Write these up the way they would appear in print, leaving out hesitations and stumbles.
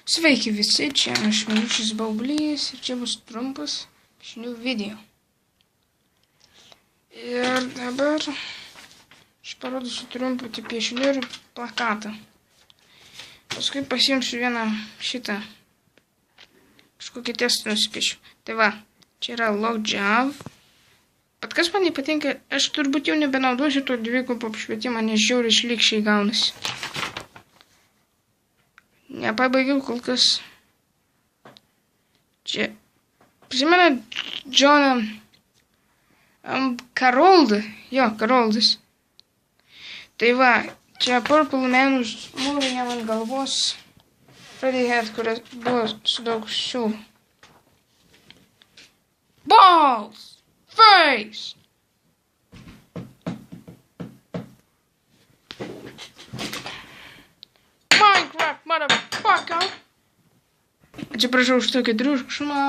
Sveiki visi, čia aš Minučius Baublys ir čia bus trumpas piešinių video. Ir dabar aš parodysiu trumputį piešinių ir plakatą. Paskui pasiimsiu vieną šitą. Kažkokį testą nusipiešiu. Tai va, čia yra Lockjaw. Bet kas man nepatinka, aš turbūt jau nebenaudosiu to dvigubo apšvietimo, nes žiauriai šlykščiai gaunasi. Nepabaigiau kol kas. Čia prisimena Johną Karoldą. Jo, Karoldas. Tai va, čia Purple Man mūrė jam ant galvos. Radiohead, kuris buvo su daug siūlų. Balls! Face! Minecraft, motherfucker! Atsiprašau už tokį triukšmą.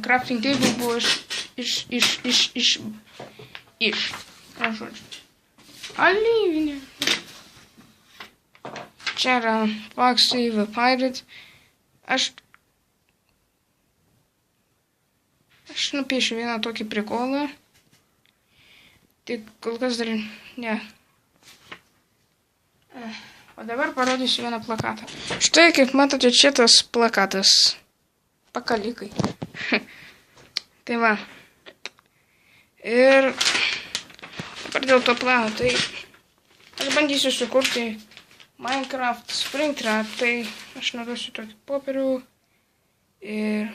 Crafting table buvo alyvinė. Čia yra Foxy the Pirate. Aš nupiešiu vieną tokį prikolą. Tik kol kas dar ne. O dabar parodysiu vieną plakatą. Štai, kaip matote, čia tas plakatas. Pakalikai. Tai va. Ir dabar dėl to plano, tai aš bandysiu sukurti Minecraft Springtrap. Tai aš naudosiu tokį popierių. Ir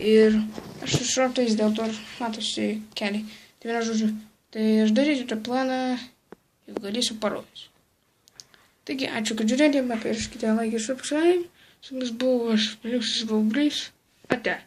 Ir aš su šortais, dėl to matosi keliai. Tai viena žodžiu. Tai aš darysiu tą planą ir galėsiu parodysiu. Taigi, ačiū, kad žiūrėjote, papirškite like ir subscribe. Su jumis buvo aš, Minučius Baublys. Ate.